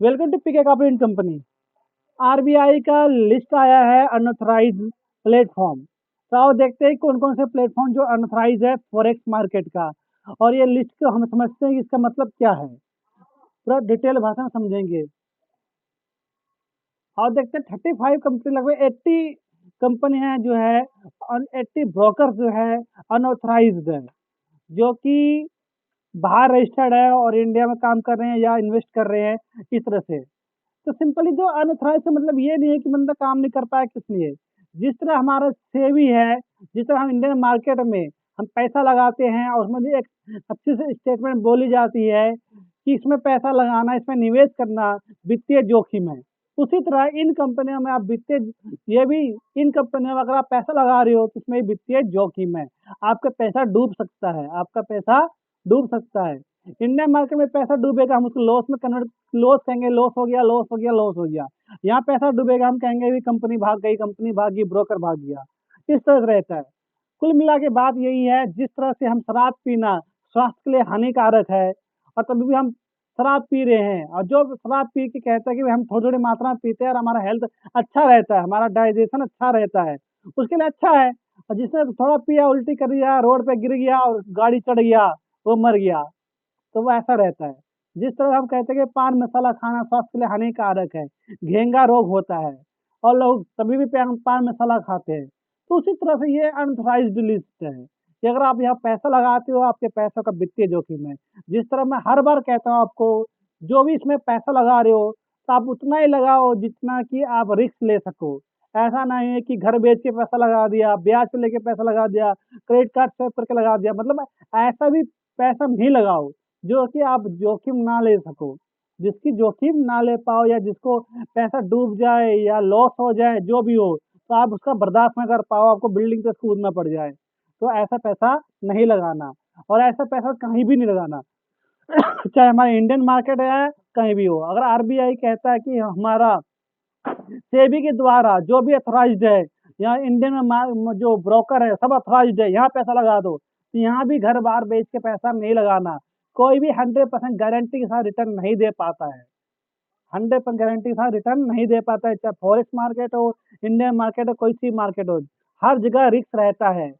Welcome to PK corporate company. RBI का list आया है अनऑथराइज प्लेटफॉर्म। तो आओ देखते हैं कौन कौन से प्लेटफॉर्म जो अनऑथराइज है फॉरेक्स मार्केट का। और ये लिस्ट को हम समझते हैं कि इसका मतलब क्या है, पूरा डिटेल भाषा में समझेंगे। और देखते हैं 35 कंपनी, लगभग 80 कंपनी है जो है, 80 ब्रोकर जो है अनऑथराइज्ड है, जो कि बाहर रजिस्टर्ड है और इंडिया में काम कर रहे हैं या इन्वेस्ट कर रहे हैं इस तरह से। तो सिंपली जो अनऑथराइज का मतलब ये नहीं है कि बंदा काम नहीं कर पाया किस लिए। जिस तरह हमारा सेवी है, जिस तरह हम इंडियन मार्केट में हम पैसा लगाते हैं और उसमें भी एक अच्छी से स्टेटमेंट बोली जाती है कि इसमें पैसा लगाना, इसमें निवेश करना वित्तीय जोखिम है। उसी तरह इन कंपनियों में आप वित्तीय, ये भी, इन कंपनियों में अगर आप पैसा लगा रहे हो तो इसमें वित्तीय जोखिम है। आपका पैसा डूब सकता है, आपका पैसा डूब सकता है। इंडियन मार्केट में पैसा डूबेगा, हम उसको लॉस में कन्वर्ट, लॉस कहेंगे, लॉस हो गया, लॉस हो गया, लॉस हो गया। यहाँ पैसा डूबेगा, हम कहेंगे भी कंपनी भाग गई, कंपनी भागी, ब्रोकर भाग गया। इस तरह से रहता है। कुल मिला के बात यही है, जिस तरह से हम शराब पीना स्वास्थ्य के लिए हानिकारक है, और तभी भी हम शराब पी रहे हैं, और जो शराब पी के कहता है कि भाई हम थोड़ी थोड़ी मात्रा में पीते हैं और हमारा हेल्थ अच्छा रहता है, हमारा डाइजेशन अच्छा रहता है, उसके लिए अच्छा है। और जिसने थोड़ा पिया, उल्टी कर दिया, रोड पे गिर गया और गाड़ी चढ़ गया, वो मर गया। तो वो ऐसा रहता है। जिस तरह हम कहते हैं कि पान मसाला खाना स्वास्थ्य के लिए हानिकारक है, घेंगा रोग होता है, और लोग तभी भी पान मसाला खाते हैं। तो उसी तरह से ये अनऑथराइज्ड लिस्ट है कि अगर आप यहाँ पैसा लगाते हो, आपके पैसों का वित्तीय जोखिम है। जिस तरह मैं हर बार कहता हूँ आपको, जो भी इसमें पैसा लगा रहे हो तो आप उतना ही लगाओ जितना कि आप रिस्क ले सको। ऐसा नहीं है कि घर बेच के पैसा लगा दिया, ब्याज पे लेके पैसा लगा दिया, क्रेडिट कार्ड स्वैप करके लगा दिया, मतलब ऐसा भी पैसा नहीं लगाओ जो कि आप जोखिम ना ले सको। जिसकी जोखिम ना ले पाओ, या जिसको पैसा डूब जाए या लॉस हो जाए, जो भी हो, तो आप उसका बर्दाश्त ना कर पाओ, आपको बिल्डिंग पे कूदना पड़ जाए, तो ऐसा पैसा नहीं लगाना। और ऐसा पैसा कहीं भी नहीं लगाना, चाहे हमारा इंडियन मार्केट है, कहीं भी हो। अगर आरबीआई कहता है कि हमारा सेबी के द्वारा जो भी अथॉराइज्ड है, यहाँ इंडियन में जो ब्रोकर है सब अथॉराइज्ड है, यहाँ पैसा लगा दो, तो यहाँ भी घर बार बेच के पैसा नहीं लगाना। कोई भी 100% गारंटी के साथ रिटर्न नहीं दे पाता है। 100% गारंटी के साथ रिटर्न नहीं दे पाता है, चाहे फॉरेक्स मार्केट हो, इंडियन मार्केट हो, कोई सी मार्केट हो, हर जगह रिस्क रहता है।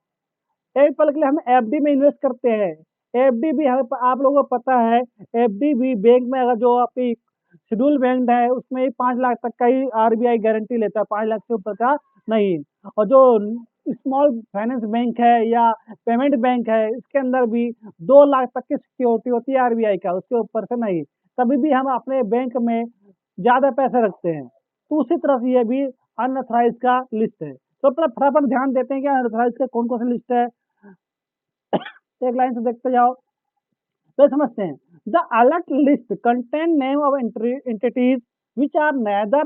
एक पल के लिए हम एफडी में इन्वेस्ट करते हैं। एफडी भी आप लोगों को पता है, एफडी भी बैंक में, अगर जो आपकी शेड्यूल बैंक है उसमें ही 5 लाख तक का ही आरबीआई गारंटी लेता है, 5 लाख से ऊपर का नहीं। और जो स्मॉल फाइनेंस बैंक है या पेमेंट बैंक है, इसके अंदर भी 2 लाख तक की सिक्योरिटी होती है आरबीआई का, उसके ऊपर से नहीं। तभी भी हम अपने बैंक में ज्यादा पैसे रखते हैं। तो उसी तरह से ये भी अनऑथराइज का लिस्ट है। तो अपना फटाफट ध्यान देते हैं कि अनऑथराइज का कौन कौन सी लिस्ट है, एक लाइन से देखते जाओ तो समझते हैं। The alert list contain name of entities which are neither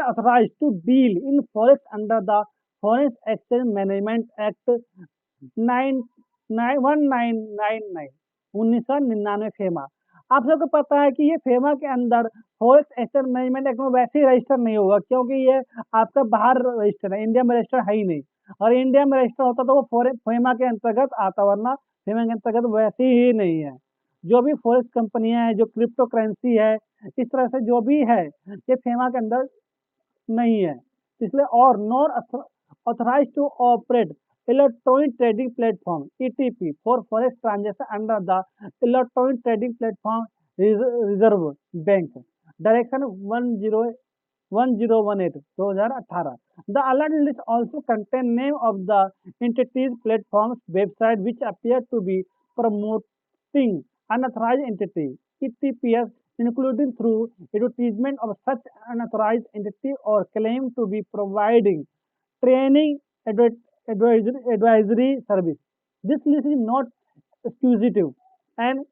authorized to deal in forex under the Foreign Exchange Management Act 1999 1999 FEMA. आप सबको पता है कि ये फेमा के अंदर फॉरेक्स एक्सचेंज मैनेजमेंट एक्ट में वैसे ही रजिस्टर नहीं होगा, क्योंकि ये आपका बाहर रजिस्टर है, इंडिया में रजिस्टर है ही नहीं। और इंडिया में रजिस्टर होता तो वो फेमा के अंतर्गत आता, वरना फेमा के अंतर्गत वैसे ही नहीं है। जो भी फॉरेक्स कंपनियां हैं, जो क्रिप्टो करेंसी है, इस तरह से जो भी है, ये फेमा के अंदर नहीं है। इसलिए और nor authorise to operate electronic trading platform ETP for forex transaction under the electronic trading platform Reserve Bank direction 1018 2018। The alert list also contain name of the entities platforms website which appear to be promoting unauthorized entity ETPs, including through advertisement of such unauthorized entity or claim to be providing training advisory service. This list is not exclusive, and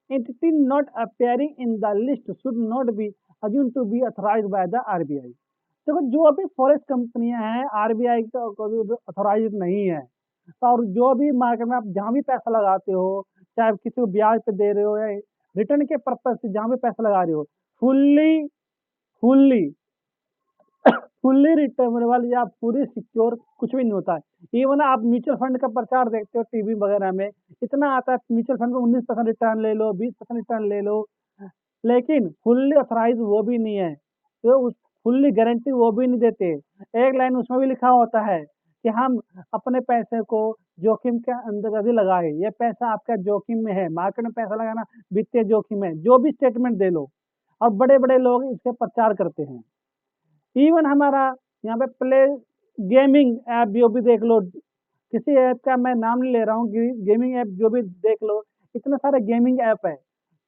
entity not appearing in the list should not be assumed to be authorized by the RBI. देखो, जो अभी forest कंपनियां हैं RBI का authorise नहीं है। तो और जो भी मार्केट में आप जहां भी पैसा लगाते हो, चाहे किसी को ब्याज पे दे रहे हो या रिटर्न के पर्पज से जहां भी पैसा लगा रहे हो, फुल्ली फुल्ली फुल्ली रिटर्नेबल या पूरी सिक्योर कुछ भी नहीं होता है। इवन आप म्यूचुअल फंड का प्रचार देखते हो टीवी वगैरह में, इतना आता है म्यूचुअल फंड में 19% रिटर्न ले लो, 20% रिटर्न ले लो। लेकिन फुल्ली ऑथराइज वो भी नहीं है, तो उस फुल्ली गारंटी वो भी नहीं देते। एक लाइन उसमें भी लिखा होता है कि हम अपने पैसे को जोखिम के अंदर यदि लगाए, ये पैसा आपका जोखिम में है, मार्केट में पैसा लगाना वित्तीय जोखिम है, जो भी स्टेटमेंट दे लो। और बड़े बड़े लोग इसके प्रचार करते हैं। इवन हमारा यहाँ पे प्ले गेमिंग ऐप जो भी देख लो, किसी ऐप का मैं नाम नहीं ले रहा हूँ, गेमिंग ऐप जो भी देख लो, इतने सारे गेमिंग ऐप है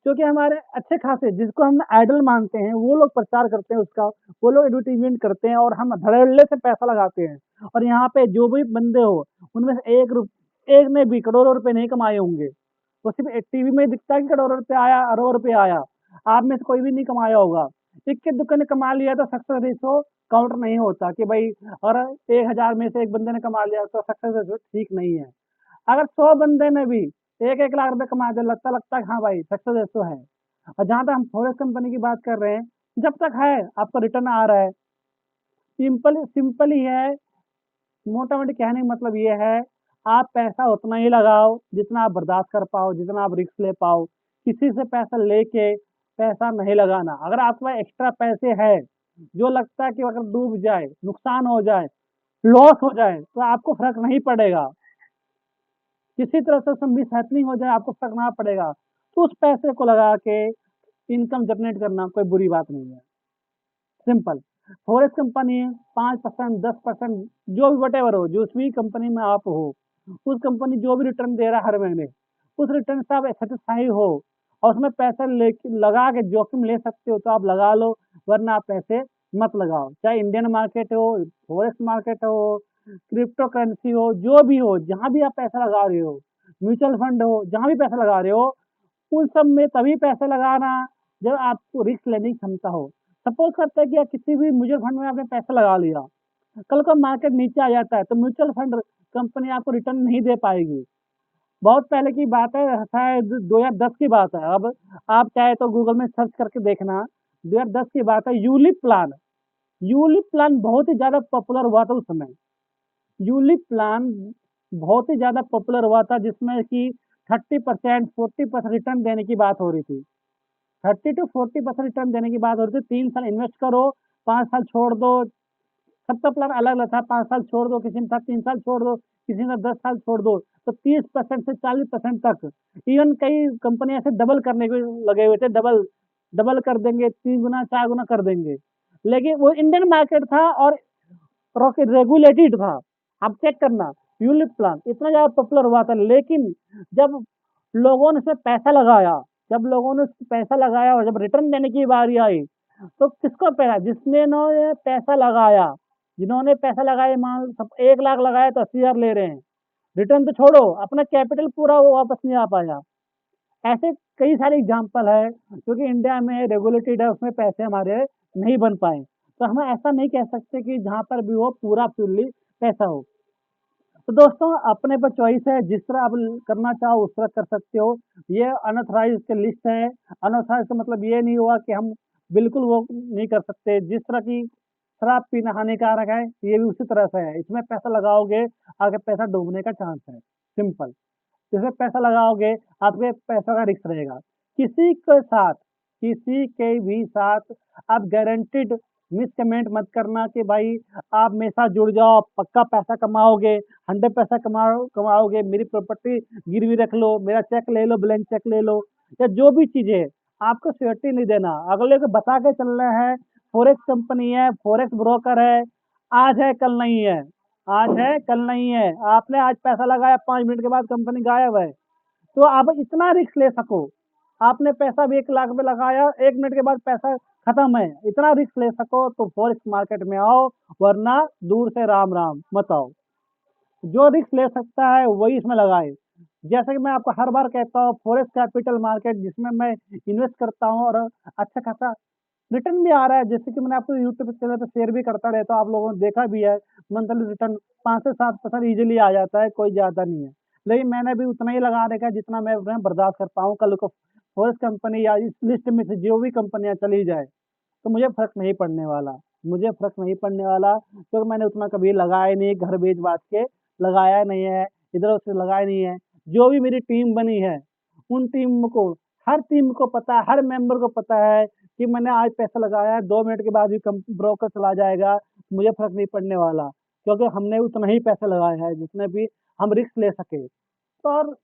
जो कि हमारे अच्छे खासे जिसको हम आइडल मानते हैं, वो लोग प्रचार करते हैं उसका, वो लोग एडवर्टीजमेंट करते हैं और हम धड़ल्ले से पैसा लगाते हैं। और यहाँ पे जो भी बंदे हो, उनमें से एक ने भी करोड़ों रुपए नहीं कमाए होंगे। वो सिर्फ टीवी में दिखता है कि करोड़ों रुपए आया, अरबों रुपए आया। आप में से कोई भी नहीं कमाया होगा। इक्के दुक्के ने कमा लिया तो सक्सेस रेशो काउंट नहीं होता कि भाई, और 1000 में से एक बंदे ने कमा लिया तो सक्सेस रेशो ठीक नहीं है। अगर 100 बंदे ने भी 1-1 लाख रुपए कमा दिया, लगता है कि हाँ भाई सक्सेस रेशो है। और जहां तक हम फॉरेस्ट कंपनी की बात कर रहे हैं, जब तक है आपको रिटर्न आ रहा है, सिंपल सिंपल ही है। मोटा मोटी कहने का मतलब ये है, आप पैसा उतना ही लगाओ जितना आप बर्दाश्त कर पाओ, जितना आप रिस्क ले पाओ। किसी से पैसा लेके पैसा नहीं लगाना। अगर आपके पास एक्स्ट्रा पैसे है, जो लगता है कि अगर डूब जाए, नुकसान हो जाए, लॉस हो जाए, तो आपको फर्क नहीं पड़ेगा। किसी तरह से उसमें मिस हैपनिंग हो जाए, आपको फर्क ना पड़ेगा। तो उस पैसे को लगा के इनकम जनरेट करना कोई बुरी बात नहीं है। सिंपल। फॉरेस्ट कंपनी 5%, 10%, जो भी वट एवर हो, जिस भी कंपनी में आप हो, उस कंपनी जो भी रिटर्न दे रहा है हर महीने, उस रिटर्न से आप सेटिस्फाई हो और उसमें पैसा ले लगा के जोखिम ले सकते हो तो आप लगा लो, वरना आप पैसे मत लगाओ। चाहे इंडियन मार्केट हो, फॉरेस्ट मार्केट हो, क्रिप्टो करेंसी हो, जो भी हो, जहां भी आप पैसा लगा रहे हो, म्यूचुअल फंड हो, जहां भी पैसा लगा रहे हो, उन सब में तभी पैसे लगाना जब आपको रिस्क लेने की क्षमता हो। सपोज करते हैं कि आप किसी भी म्यूचुअल फंड में आपने पैसा लगा लिया, कल को मार्केट नीचे आ जाता है तो म्यूचुअल फंड कंपनी आपको रिटर्न नहीं दे पाएगी। बहुत पहले की बात है, शायद 2010 की बात है। अब आप चाहे तो गूगल में सर्च करके देखना, 2010 की बात है। यूलिप प्लान, यूलिप प्लान बहुत ही ज्यादा पॉपुलर हुआ था उस समय। यूलिप प्लान बहुत ही ज्यादा पॉपुलर हुआ था, जिसमें कि 30%, 40% रिटर्न देने की बात हो रही थी। 30 to 40% रिटर्न देने की बात हो रही थी। 3 साल इन्वेस्ट करो, 5 साल छोड़ दो। सबका प्लान अलग अलग था, 5 साल छोड़ दो, किसी ने था 3 साल छोड़ दो, किसी ने 10 साल छोड़ दो। तो 30% से 40% तक, इवन कई कंपनी ऐसे डबल करने को लगे हुए थे, डबल डबल कर देंगे, 3 गुना 4 गुना कर देंगे। लेकिन वो इंडियन मार्केट था और रेगुलेटेड था। आप चेक करना, यूलिप प्लान इतना ज्यादा पॉपुलर हुआ था, लेकिन जब लोगों ने इसमें पैसा लगाया, जब लोगों ने इसमें पैसा लगाया और जब रिटर्न देने की बारी आई, तो किसको पैसा, जिसने ने पैसा लगाया, जिन्होंने पैसा लगाया, मान सब 1 लाख लगाया तो 80,000 ले रहे हैं। रिटर्न तो छोड़ो, अपना कैपिटल पूरा वो वापस नहीं आ पाया। ऐसे कई सारे एग्जाम्पल है, क्योंकि इंडिया में रेगुलेटेड है, उसमें पैसे हमारे नहीं बन पाए। तो हम ऐसा नहीं कह सकते कि जहाँ पर भी वो पूरा प्योरली पैसा हो। तो दोस्तों, अपने पर चॉइस है, जिस तरह आप करना चाहो उस तरह कर सकते हो। ये अनऑथराइज की लिस्ट है। अनऑथराइज का मतलब ये नहीं हुआ कि हम बिल्कुल वो नहीं कर सकते। जिस तरह की शराब पीना हानिकारक है, ये भी उसी तरह से है। इसमें पैसा लगाओगे, आगे पैसा डूबने का चांस है। सिंपल। इसमें पैसा लगाओगे, आपके पैसा का रिस्क रहेगा। किसी के साथ, किसी के भी साथ आप गारंटीड मिस कमेंट मत करना कि भाई आप मेरे साथ जुड़ जाओ, पक्का पैसा कमाओगे, 100 पैसा कमाओगे, मेरी प्रॉपर्टी गिरवी रख लो, मेरा चेक ले लो, ब्लैंक चेक ले लो, या जो भी चीजें है, आपको श्योरिटी नहीं देना। अगले को बता के चलना है, फॉरेक्स कंपनी है, फॉरेक्स ब्रोकर है, आज है कल नहीं है, आज है कल नहीं है। आपने आज पैसा लगाया, 5 मिनट के बाद कंपनी गायब है। तो आप इतना रिस्क ले सको, आपने पैसा भी 1 लाख में लगाया, 1 मिनट के बाद पैसा खत्म है, इतना रिस्क ले सको तो फॉरेक्स मार्केट में आओ, वरना दूर से राम राम मत आओ। जो रिस्क ले सकता है वही इसमें लगाए। जैसे कि मैं आपको हर बार कहता हूँ, फॉरेक्स कैपिटल मार्केट जिसमें मैं इन्वेस्ट करता हूँ और अच्छा खासा रिटर्न भी आ रहा है, जैसे कि मैंने आपको यूट्यूब चैनल पे शेयर भी करता रहता हूँ, आप लोगों ने देखा भी है। मंथली रिटर्न 5 से 7% इजीली आ जाता है, कोई ज्यादा नहीं है। लेकिन मैंने भी उतना ही लगा रखा है जितना मैं अपना बर्दाश्त कर पाऊँ। कल को फॉरेस्ट कंपनी या इस लिस्ट में से जो भी कंपनियां चली जाए, तो मुझे फर्क नहीं पड़ने वाला। मुझे फर्क नहीं पड़ने वाला, क्योंकि मैंने उतना कभी लगाया नहीं, घर बेच बाच के लगाया नहीं है, इधर उधर लगाया नहीं है। जो भी मेरी टीम बनी है, उन टीम को हर टीम को पता है, हर मेंबर को पता है कि मैंने आज पैसा लगाया है, 2 मिनट के बाद भी ब्रोकर चला जाएगा, मुझे फ़र्क नहीं पड़ने वाला, क्योंकि हमने उतना ही पैसा लगाया है जितने भी हम रिस्क ले सके। तो और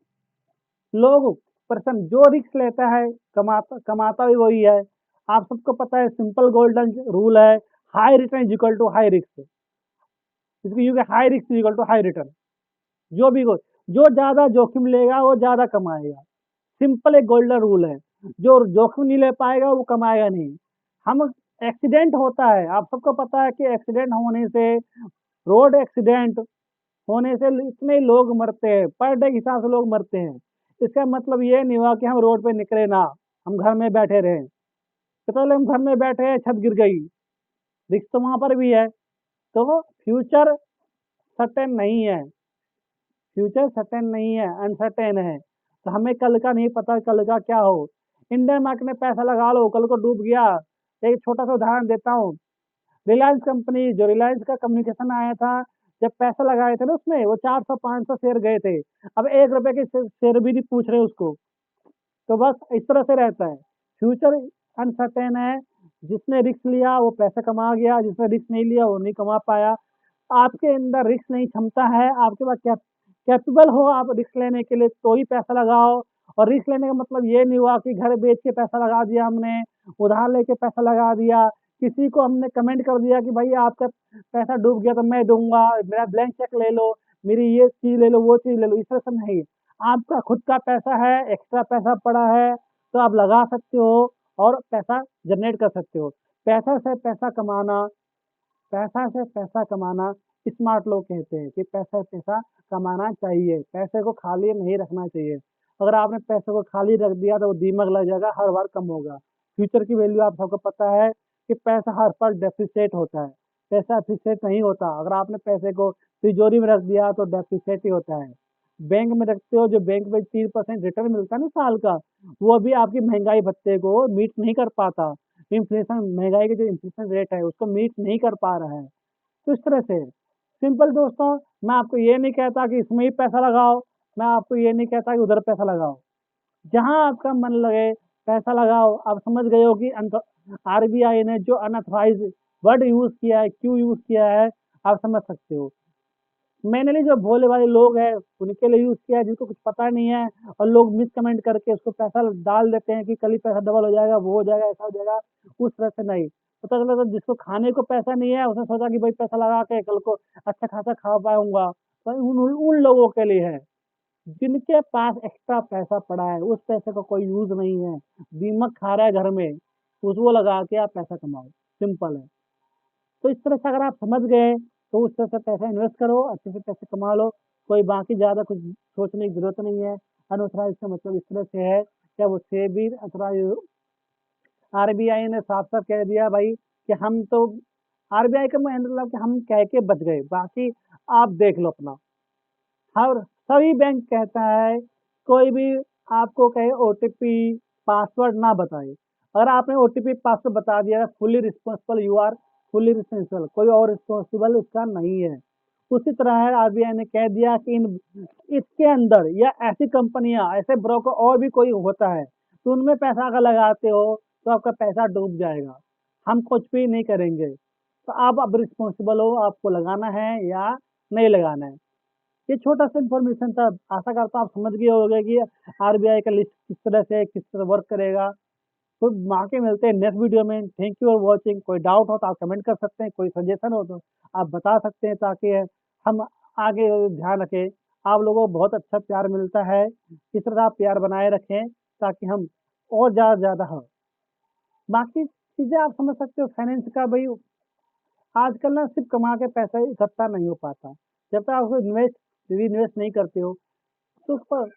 लोग पर्सन जो रिस्क लेता है, कमाता भी वही है। आप सबको पता है सिंपल गोल्डन रूल है, high return is equal to high risk. इसको यूँ high risk is equal to high return. जो भी जो ज़्यादा जोखिम लेगा वो ज़्यादा कमाएगा। सिंपल एक गोल्डन रूल है। जो जोखिम नहीं ले पाएगा वो कमाएगा नहीं। हम एक्सीडेंट होता है, आप सबको पता है कि एक्सीडेंट होने से, रोड एक्सीडेंट होने से इतने लोग मरते हैं, पर डे के हिसाब से लोग मरते हैं। इसका मतलब ये नहीं हुआ कि हम रोड पे निकले ना, हम घर में बैठे रहें। चलो हम घर में बैठे हैं, छत गिर गई, रिस्क तो वहाँ पर भी है। तो फ्यूचर सर्टेन नहीं है, फ्यूचर सर्टेन नहीं है, अनसर्टेन है। तो हमें कल का नहीं पता कल का क्या हो। इंडियन मार्केट में पैसा लगा लो, कल को डूब गया। एक छोटा सा उदाहरण देता हूँ। रिलायंस कंपनी, जो रिलायंस का कम्युनिकेशन आया था, जब पैसा लगाए थे ना उसमें, वो 400-500 शेयर गए थे। अब 1 रुपए के शेयर भी नहीं पूछ रहे उसको। तो बस इस तरह से रहता है। फ्यूचर अनसर्टेन है। जिसने रिस्क लिया वो पैसा कमा गया, जिसने रिस्क नहीं लिया वो नहीं कमा पाया। आपके अंदर रिस्क नहीं क्षमता है, आपके पास कैपेबल हो आप रिस्क लेने के लिए तो ही पैसा लगाओ। और रिस्क लेने का मतलब ये नहीं हुआ कि घर बेच के पैसा लगा दिया हमने, उधार लेके पैसा लगा दिया, किसी को हमने कमेंट कर दिया कि भाई आपका पैसा डूब गया तो मैं दूंगा, मेरा ब्लैंक चेक ले लो, मेरी ये चीज ले लो, वो चीज ले लो। इस तरह से नहीं, आपका खुद का पैसा है, एक्स्ट्रा पैसा पड़ा है, तो आप लगा सकते हो और पैसा जनरेट कर सकते हो। पैसा से पैसा कमाना, पैसा से पैसा कमाना स्मार्ट लोग कहते हैं कि पैसा से पैसा कमाना चाहिए, पैसे को खाली नहीं रखना चाहिए। अगर आपने पैसे को खाली रख दिया तो वो दीमक लग जाएगा, हर बार कम होगा। फ्यूचर की वैल्यू आप सबको पता है कि पैसा हर पल डेप्रिसिएट होता है, पैसा अप्रिसिएट नहीं होता। अगर आपने पैसे को तिजोरी में रख दिया तो डेप्रिसिएट ही होता है। बैंक में रखते हो, जो बैंक में 3% रिटर्न मिलता है ना साल का, वो भी आपकी महंगाई भत्ते को मीट नहीं कर पाता। इन्फ्लेशन, महंगाई के जो इन्फ्लेशन रेट है उसको मीट नहीं कर पा रहा है। तो इस तरह से सिंपल दोस्तों, मैं आपको ये नहीं कहता कि इसमें ही पैसा लगाओ, मैं आपको ये नहीं कहता कि उधर पैसा लगाओ। जहाँ आपका मन लगे पैसा लगाओ। आप समझ गए हो कि आरबीआई ने जो अनऑथराइज्ड वर्ड यूज किया है, क्यों यूज किया है, आप समझ सकते हो। मैंने जो भोले वाले लोग हैं उनके लिए यूज किया है, जिनको कुछ पता नहीं है, और लोग मिस कमेंट करके उसको पैसा डाल देते हैं कि कल ही पैसा डबल हो जाएगा, वो हो जाएगा, ऐसा हो जाएगा। उस तरह से नहीं, पता चला तो जिसको खाने को पैसा नहीं है उसने सोचा कि भाई पैसा लगा के कल को अच्छा खासा खा पाऊंगा, तो उन उन लोगों के लिए है जिनके पास एक्स्ट्रा पैसा पड़ा है, उस पैसे का कोई यूज नहीं है, दीमक खा रहा है घर में, उसको लगा के आप पैसा कमाओ। सिंपल है। तो इस तरह से अगर आप समझ गए तो उस तरह से पैसा इन्वेस्ट करो, अच्छे से पैसे कमा लो। कोई बाकी ज़्यादा कुछ सोचने की ज़रूरत नहीं है। अनऑथराइज का मतलब इस तरह से है क्या, वो सेबी अथवा आरबीआई ने साफ साफ कह दिया भाई कि हम तो, आरबीआई का मतलब कि हम कह के बच गए, बाकी आप देख लो अपना। हर सभी बैंक कहता है, कोई भी आपको कहे ओटीपी पासवर्ड ना बताए। अगर आपने ओटीपी पासवर्ड बता दिया, fully responsible, you are fully responsible, कोई और रिस्पॉन्सिबल उसका नहीं है। उसी तरह है, आरबीआई ने कह दिया कि इन इसके अंदर या ऐसी कंपनियां, ऐसे ब्रोकर और भी कोई होता है, तो उनमें पैसा अगर लगाते हो तो आपका पैसा डूब जाएगा, हम कुछ भी नहीं करेंगे। तो आप अब रिस्पॉन्सिबल हो, आपको लगाना है या नहीं लगाना है। ये छोटा सा इन्फॉर्मेशन था, आशा करता हूँ आप समझ गए होंगे कि आरबीआई का लिस्ट किस तरह से, किस तरह वर्क करेगा। तो आके मिलते हैं नेक्स्ट वीडियो में। Thank you for watching. कोई डाउट हो तो आप कमेंट कर सकते हैं, कोई सजेशन हो तो आप बता सकते हैं, ताकि हम आगे ध्यान रखें। आप लोगों को बहुत अच्छा प्यार मिलता है, इस तरह आप प्यार बनाए रखें ताकि हम और ज़्यादा से ज़्यादा हो। बाकी चीज़ें आप समझ सकते हो, फाइनेंस का भाई आजकल ना सिर्फ कमा के पैसा इकट्ठा नहीं हो पाता। जब तक आप उसको इन्वेस्ट री इन्वेस्ट नहीं करते हो तो उस पर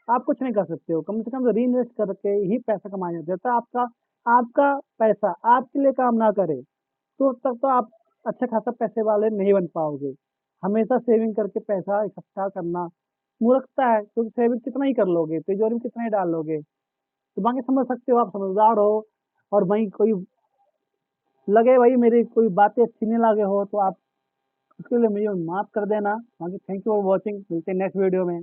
आप कुछ नहीं कर सकते हो। कम से कम री इन्वेस्ट करके ही पैसा कमाया जाता है। जब तक आपका आपका पैसा आपके लिए काम ना करे तो तब तक तो आप अच्छे खासा पैसे वाले नहीं बन पाओगे। हमेशा सेविंग करके पैसा इकट्ठा करना मूर्खता है, क्योंकि सेविंग कितना ही कर लोगे, तिजोरी में कितना ही डाल लोगे। तो बाकी समझ सकते हो, आप समझदार हो। और वहीं कोई लगे भाई मेरी कोई बातें अच्छी नहीं लगे हो तो आप उसके लिए मुझे माफ कर देना। बाकी थैंक यू फॉर वॉचिंग, मिलते हैं नेक्स्ट वीडियो में।